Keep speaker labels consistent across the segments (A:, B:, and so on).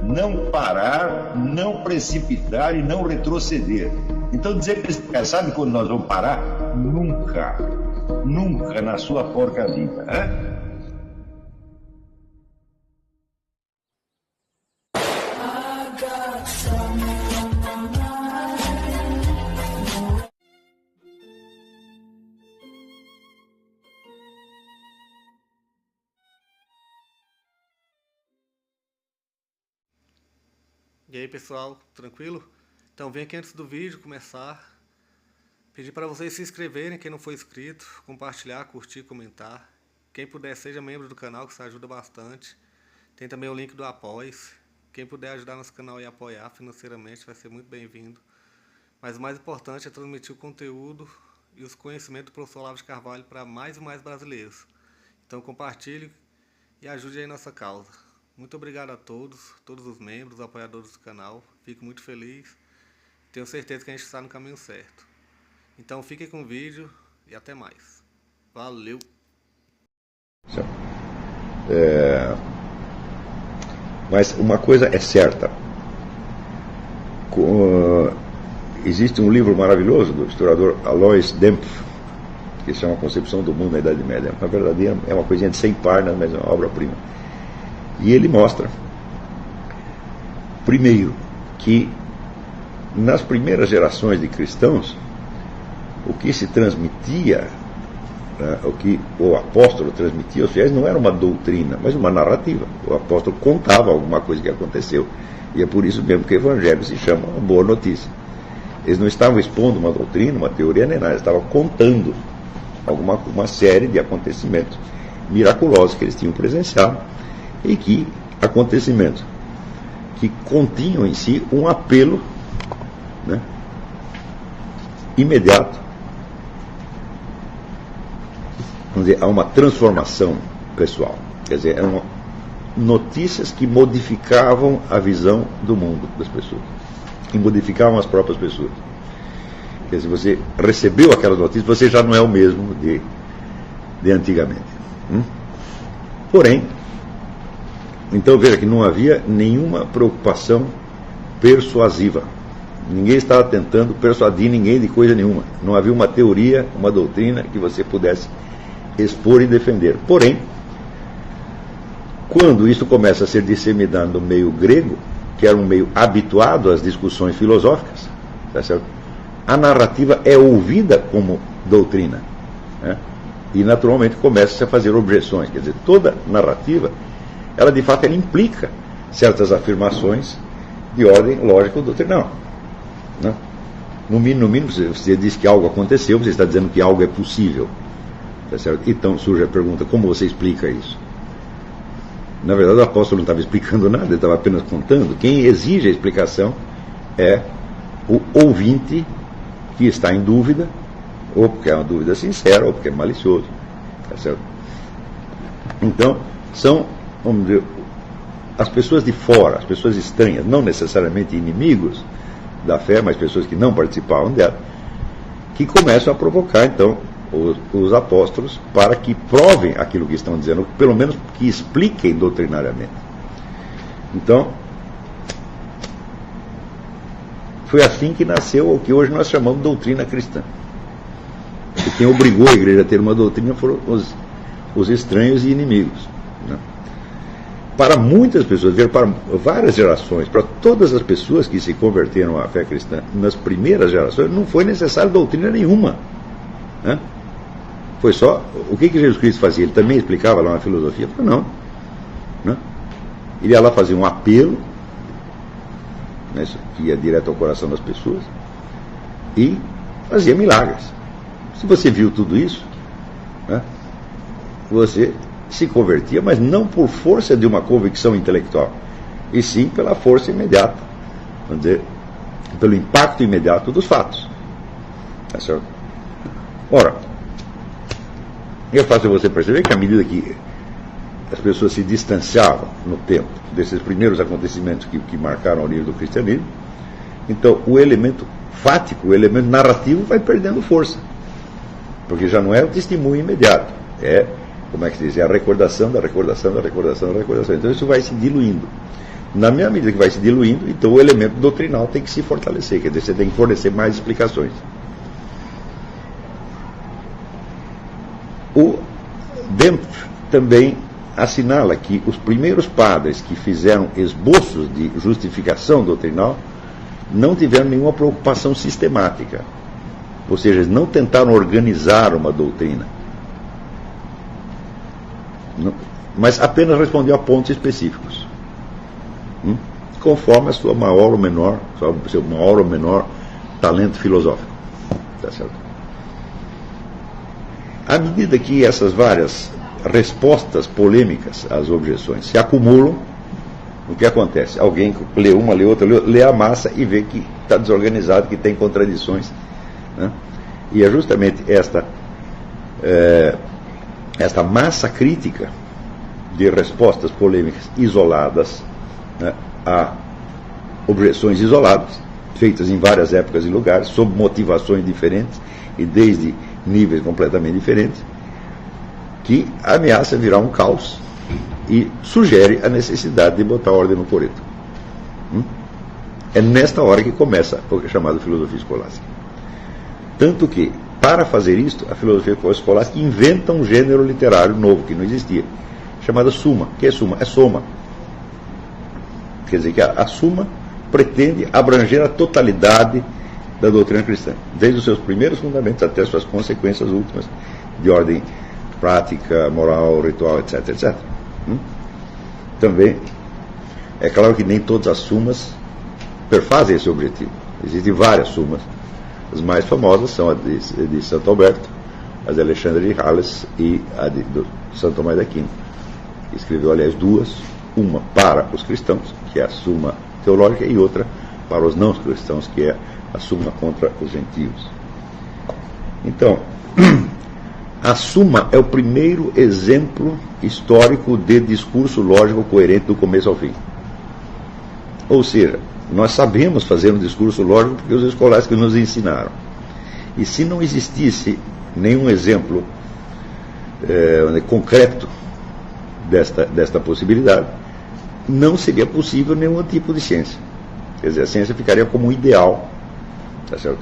A: não parar, não precipitar e não retroceder. Então dizer para esse cara, sabe quando nós vamos parar? Nunca. Nunca na sua porca vida. Né?
B: E aí pessoal, tranquilo? Então vem aqui antes do vídeo começar, pedir para vocês se inscreverem, quem não for inscrito, compartilhar, curtir, comentar. Quem puder seja membro do canal, que isso ajuda bastante. Tem também o link do Apoia-se. Quem puder ajudar nosso canal e apoiar financeiramente vai ser muito bem-vindo. Mas o mais importante é transmitir o conteúdo e os conhecimentos do professor Olavo de Carvalho para mais e mais brasileiros. Então compartilhe e ajude aí nossa causa. Muito obrigado a todos os membros, apoiadores do canal. Fico muito feliz. Tenho certeza que a gente está no caminho certo. Então fiquem com o vídeo e até mais. Valeu!
C: Mas uma coisa é certa. Existe um livro maravilhoso do historiador Alois Dempf, que se chama Concepção do Mundo na Idade Média. Na verdade é uma coisinha de 100 páginas, mas é uma obra-prima. E ele mostra, primeiro, que nas primeiras gerações de cristãos, o que se transmitia, o que o apóstolo transmitia aos fiéis não era uma doutrina, mas uma narrativa. O apóstolo contava alguma coisa que aconteceu. E é por isso mesmo que o evangelho se chama uma boa notícia. Eles não estavam expondo uma doutrina, uma teoria, nem nada. Eles estavam contando uma série de acontecimentos miraculosos que eles tinham presenciado. E que acontecimentos que continham em si um apelo, né, imediato, vamos dizer, a uma transformação pessoal. Quer dizer, eram notícias que modificavam a visão do mundo das pessoas, que modificavam as próprias pessoas. Quer dizer, você recebeu aquelas notícias, você já não é o mesmo de antigamente. Porém, então veja que não havia nenhuma preocupação persuasiva. Ninguém estava tentando persuadir ninguém de coisa nenhuma. Não havia uma teoria, uma doutrina que você pudesse expor e defender. Porém, quando isso começa a ser disseminado no meio grego, que era um meio habituado às discussões filosóficas, tá certo? A narrativa é ouvida como doutrina, né? E naturalmente começa a fazer objeções. Quer dizer, toda narrativa, ela de fato ela implica certas afirmações de ordem lógico-doutrinal, né? No mínimo, você diz que algo aconteceu, você está dizendo que algo é possível, tá certo? Então surge a pergunta, como você explica isso? Na verdade o apóstolo não estava explicando nada, ele estava apenas contando. Quem exige a explicação é o ouvinte que está em dúvida, ou porque é uma dúvida sincera, ou porque é malicioso, tá certo? Então, são, vamos dizer, as pessoas de fora, as pessoas estranhas, não necessariamente inimigos da fé, mas pessoas que não participavam dela, que começam a provocar, então, os apóstolos para que provem aquilo que estão dizendo, pelo menos que expliquem doutrinariamente. Então, foi assim que nasceu o que hoje nós chamamos de doutrina cristã. E quem obrigou a igreja a ter uma doutrina foram os estranhos e inimigos, né? Para muitas pessoas, para várias gerações, para todas as pessoas que se converteram à fé cristã nas primeiras gerações, não foi necessário doutrina nenhuma, né? Foi só, o que Jesus Cristo fazia? Ele também explicava lá na filosofia? Não, né? Ele ia lá fazer um apelo, né, que ia direto ao coração das pessoas, e fazia milagres. Se você viu tudo isso, né, você se convertia, mas não por força de uma convicção intelectual, e sim pela força imediata, vamos dizer, pelo impacto imediato dos fatos. Tá certo? Ora, é fácil você perceber que à medida que as pessoas se distanciavam no tempo desses primeiros acontecimentos que marcaram o nível do cristianismo, então o elemento fático, o elemento narrativo vai perdendo força, porque já não é o testemunho imediato, é, como é que se diz, é a recordação da recordação da recordação da recordação. Então isso vai se diluindo. Na mesma medida que vai se diluindo, então o elemento doutrinal tem que se fortalecer, quer dizer, você tem que fornecer mais explicações. O Dempf também assinala que os primeiros padres que fizeram esboços de justificação doutrinal não tiveram nenhuma preocupação sistemática, ou seja, eles não tentaram organizar uma doutrina, mas apenas respondiam a pontos específicos, conforme a sua maior ou menor, seu maior ou menor talento filosófico. Tá certo? À medida que essas várias respostas polêmicas às objeções se acumulam, o que acontece? Alguém lê uma, lê outra, lê a massa e vê que está desorganizado, que tem contradições, né? E é justamente esta massa crítica de respostas polêmicas isoladas, né, a objeções isoladas, feitas em várias épocas e lugares, sob motivações diferentes e desde níveis completamente diferentes, que ameaça virar um caos e sugere a necessidade de botar ordem no coreto. É nesta hora que começa o chamado filosofia escolástica. Tanto que, para fazer isto, a filosofia escolástica inventa um gênero literário novo, que não existia, chamado suma. O que é suma? É soma. Quer dizer que a suma pretende abranger a totalidade da doutrina cristã, desde os seus primeiros fundamentos até as suas consequências últimas, de ordem prática, moral, ritual, etc, etc. Também, é claro que nem todas as sumas perfazem esse objetivo. Existem várias sumas. As mais famosas são a de Santo Alberto, a de Alexandre de Hales e a de Santo Tomás de Aquino. Escreveu, aliás, duas, uma para os cristãos, que é a Suma Teológica, e outra para os não cristãos, que é a Suma contra os gentios. Então, a Suma é o primeiro exemplo histórico de discurso lógico coerente do começo ao fim. Ou seja, nós sabemos fazer um discurso lógico porque os escolásticos nos ensinaram. E se não existisse nenhum exemplo concreto desta possibilidade, não seria possível nenhum tipo de ciência. Quer dizer, a ciência ficaria como um ideal, tá certo?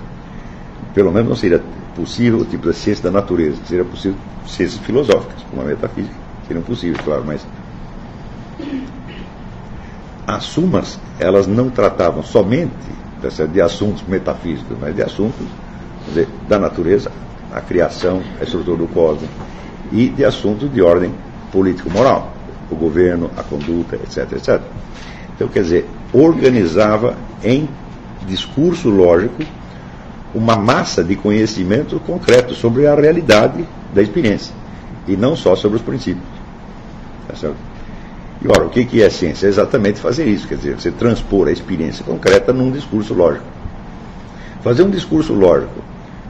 C: Pelo menos não seria possível o tipo de ciência da natureza, seria possível ciências filosóficas, como a metafísica, seriam possíveis, claro, mas as sumas, elas não tratavam somente, tá certo, de assuntos metafísicos, mas de assuntos, quer dizer, da natureza, a criação, a estrutura do cosmos, e de assuntos de ordem político-moral, o governo, a conduta, etc, etc. Então, quer dizer, organizava em discurso lógico uma massa de conhecimento concreto sobre a realidade da experiência, e não só sobre os princípios. Tá certo? E, ora, o que é ciência? É exatamente fazer isso, quer dizer, você transpor a experiência concreta num discurso lógico. Fazer um discurso lógico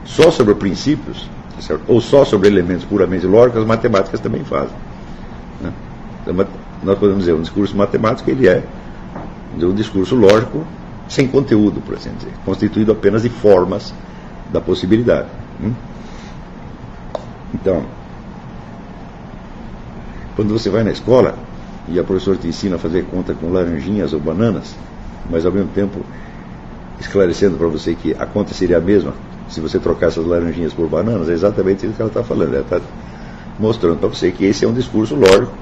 C: só sobre princípios, tá certo? Ou só sobre elementos puramente lógicos, as matemáticas também fazem. Né? Então, nós podemos dizer, um discurso matemático, ele é um discurso lógico sem conteúdo, por assim dizer, constituído apenas de formas da possibilidade. Então, quando você vai na escola e a professora te ensina a fazer conta com laranjinhas ou bananas, mas ao mesmo tempo esclarecendo para você que a conta seria a mesma se você trocar essas laranjinhas por bananas, é exatamente isso que ela está falando. Ela está mostrando para você que esse é um discurso lógico,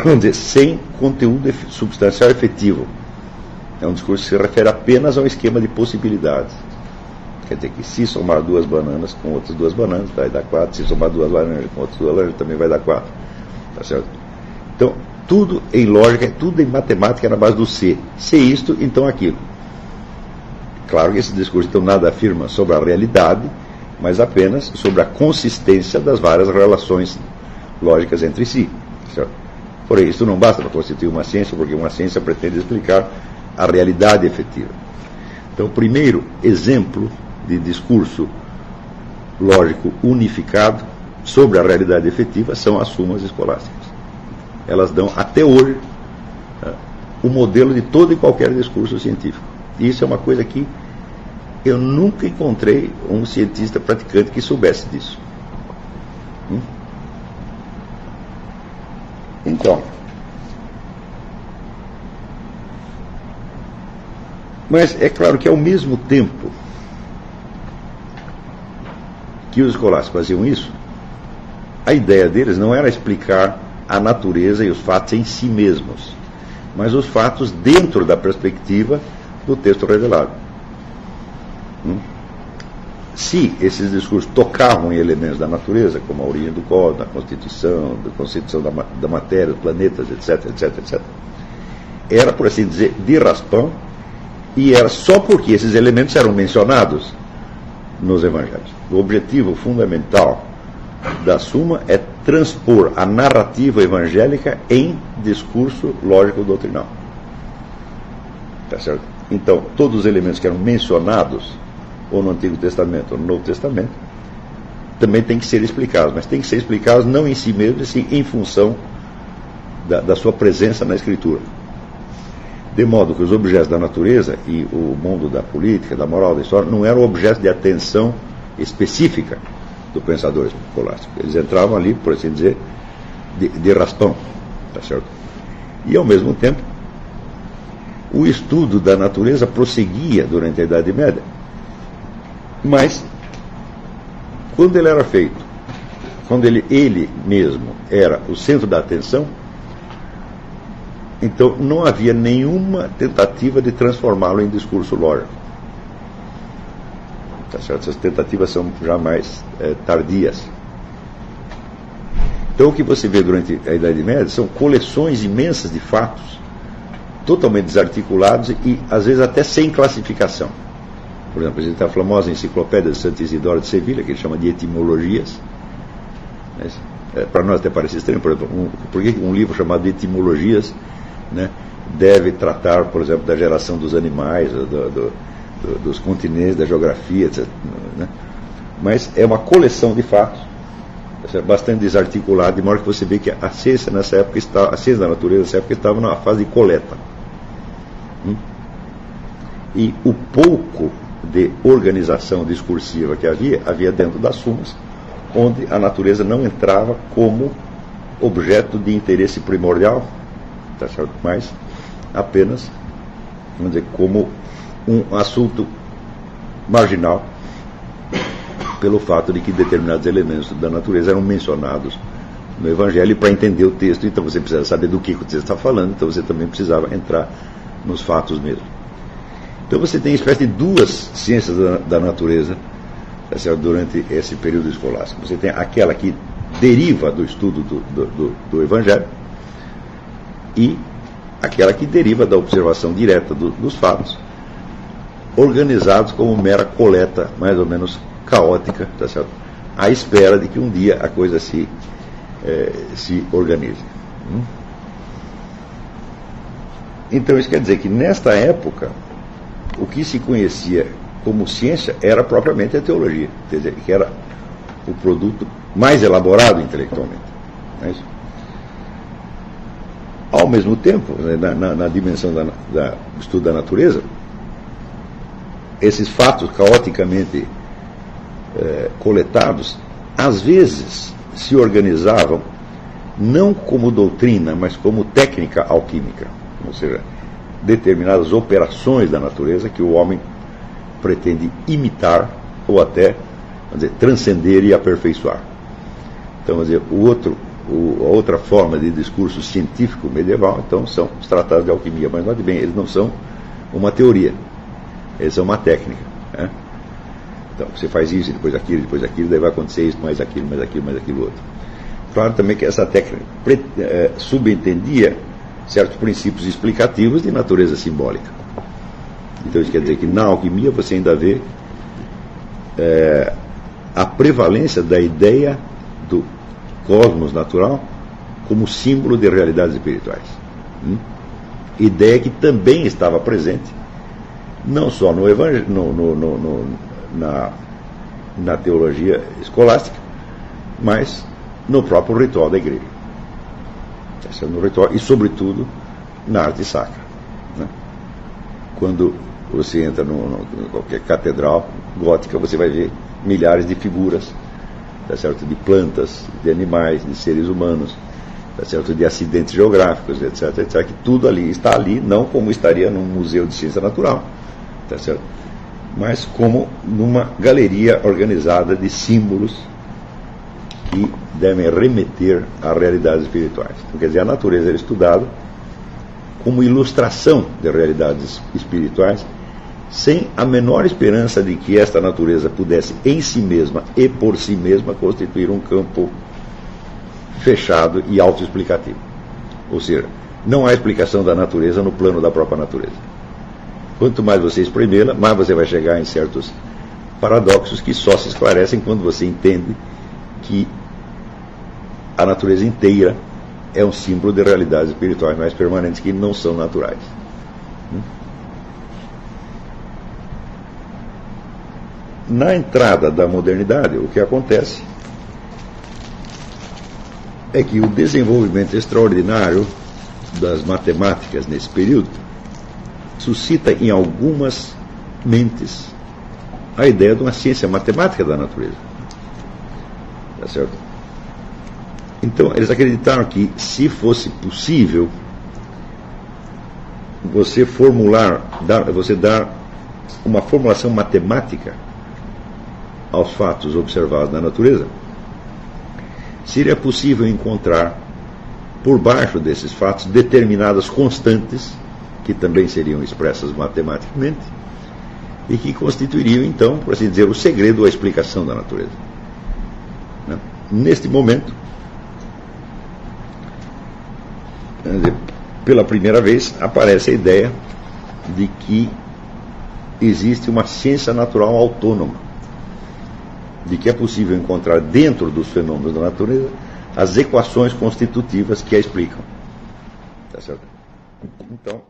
C: vamos dizer, sem conteúdo substancial efetivo. É um discurso que se refere apenas ao esquema de possibilidades. Quer dizer que se somar duas bananas com outras duas bananas, vai dar 4. Se somar duas laranjas com outras duas laranjas, também vai dar 4. Tá certo? Então, tudo em lógica, tudo em matemática é na base do se. Se isto, então aquilo. Claro que esse discurso então nada afirma sobre a realidade, mas apenas sobre a consistência das várias relações lógicas entre si. Certo? Porém, isso não basta para constituir uma ciência, porque uma ciência pretende explicar a realidade efetiva. Então, o primeiro exemplo de discurso lógico unificado sobre a realidade efetiva são as sumas escolásticas. Elas dão, até hoje, o modelo de todo e qualquer discurso científico. E isso é uma coisa que eu nunca encontrei um cientista praticante que soubesse disso. Então, Mas é claro que ao mesmo tempo que os escolásticos faziam isso, a ideia deles não era explicar a natureza e os fatos em si mesmos, mas os fatos dentro da perspectiva do texto revelado. Se esses discursos tocavam em elementos da natureza, como a origem do cosmos, a constituição da matéria, dos planetas, etc., era, por assim dizer, de raspão, e era só porque esses elementos eram mencionados nos evangelhos. O objetivo fundamental da Suma é transpor a narrativa evangélica em discurso lógico-doutrinal. Tá certo? Então, todos os elementos que eram mencionados ou no Antigo Testamento ou no Novo Testamento também têm que ser explicados, mas têm que ser explicados não em si mesmos, e sim em função da sua presença na Escritura. De modo que os objetos da natureza e o mundo da política, da moral, da história, não eram objetos de atenção específica do pensador escolástico. Eles entravam ali, por assim dizer, de raspão. Tá certo? E, ao mesmo tempo, o estudo da natureza prosseguia durante a Idade Média. Mas, quando ele era feito, quando ele mesmo era o centro da atenção, então não havia nenhuma tentativa de transformá-lo em discurso lógico. Tá certo? Essas tentativas são jamais tardias. Então o que você vê durante a Idade Média são coleções imensas de fatos, totalmente desarticulados e às vezes até sem classificação. Por exemplo, a gente tem a famosa enciclopédia de Santo Isidoro de Sevilha, que ele chama de etimologias. Para nós até parece estranho, por exemplo, por que um livro chamado Etimologias, né, deve tratar, por exemplo, da geração dos animais, dos continentes, da geografia, etc., né? Mas é uma coleção de fatos bastante desarticulada, de modo que você vê que a ciência nessa época a ciência da natureza nessa época estava numa fase de coleta. E o pouco de organização discursiva que havia dentro das sumas, onde a natureza não entrava como objeto de interesse primordial, tá certo? Mas apenas, vamos dizer, como um assunto marginal, pelo fato de que determinados elementos da natureza eram mencionados no Evangelho, e para entender o texto, então você precisa saber do que o texto está falando, então você também precisava entrar nos fatos mesmo. Então você tem uma espécie de duas ciências da natureza, tá certo, durante esse período escolástico. Você tem aquela que deriva do estudo do Evangelho e aquela que deriva da observação direta dos fatos, organizados como mera coleta mais ou menos caótica, tá certo? À espera de que um dia a coisa se organize. Então isso quer dizer que nesta época o que se conhecia como ciência era propriamente a teologia, quer dizer, que era o produto mais elaborado intelectualmente. Não é isso? Ao mesmo tempo, na dimensão do estudo da natureza, esses fatos caoticamente coletados, às vezes se organizavam não como doutrina, mas como técnica alquímica, ou seja, determinadas operações da natureza que o homem pretende imitar ou até, vamos dizer, transcender e aperfeiçoar. Então, vamos dizer, a outra forma de discurso científico medieval, então, são os tratados de alquimia, mas note bem, eles não são uma teoria, eles são uma técnica, né? Então, você faz isso, depois aquilo, daí vai acontecer isso, mais aquilo outro. Claro também que essa técnica subentendia certos princípios explicativos de natureza simbólica. Então isso quer dizer que na alquimia você ainda vê a prevalência da ideia do cosmos natural como símbolo de realidades espirituais. Ideia que também estava presente não só no evangelho, na teologia escolástica, mas no próprio ritual da igreja. No ritual e, sobretudo, na arte sacra, né? Quando você entra em qualquer catedral gótica, você vai ver milhares de figuras, tá certo? De plantas, de animais, de seres humanos, tá certo? De acidentes geográficos, etc., que tudo ali está ali, não como estaria num museu de ciência natural, tá certo? Mas como numa galeria organizada de símbolos que devem remeter a realidades espirituais. Então, quer dizer, a natureza era estudada como ilustração de realidades espirituais, sem a menor esperança de que esta natureza pudesse em si mesma e por si mesma constituir um campo fechado e autoexplicativo. Ou seja, não há explicação da natureza no plano da própria natureza. Quanto mais você espremê-la, mais você vai chegar em certos paradoxos que só se esclarecem quando você entende que a natureza inteira é um símbolo de realidades espirituais mais permanentes que não são naturais. Na entrada da modernidade, o que acontece é que o desenvolvimento extraordinário das matemáticas nesse período suscita em algumas mentes a ideia de uma ciência matemática da natureza. Tá certo? Então, eles acreditaram que, se fosse possível você dar uma formulação matemática aos fatos observados na natureza, seria possível encontrar por baixo desses fatos determinadas constantes que também seriam expressas matematicamente e que constituiriam, então, por assim dizer, o segredo ou a explicação da natureza. Neste momento, pela primeira vez, aparece a ideia de que existe uma ciência natural autônoma, de que é possível encontrar dentro dos fenômenos da natureza as equações constitutivas que a explicam. Tá certo? Então,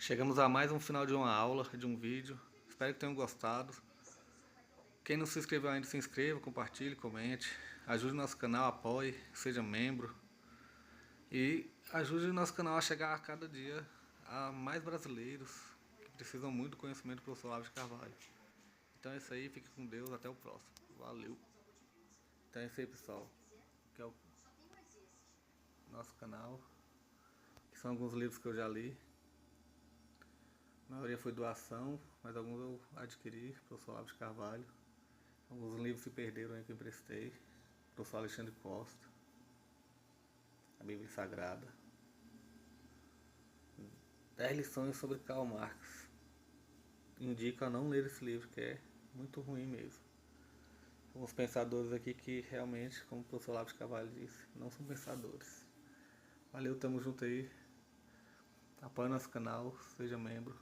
B: chegamos a mais um final de uma aula, de um vídeo. Espero que tenham gostado. Quem não se inscreveu ainda, se inscreva, compartilhe, comente. Ajude o nosso canal, apoie, seja membro. E ajude o nosso canal a chegar a cada dia a mais brasileiros que precisam muito do conhecimento do professor Olavo de Carvalho. Então é isso aí, fique com Deus, até o próximo. Valeu! Então é isso aí, pessoal. Que é o nosso canal. Que são alguns livros que eu já li. A maioria foi doação, mas alguns eu adquiri, professor Olavo de Carvalho. Alguns livros se perderam aí que eu emprestei. Professor Alexandre Costa. A Bíblia Sagrada. 10 lições sobre Karl Marx. Indico a não ler esse livro, que é muito ruim mesmo. Alguns pensadores aqui que realmente, como o professor Olavo de Carvalho disse, não são pensadores. Valeu, tamo junto aí. Apoie nosso canal, seja membro.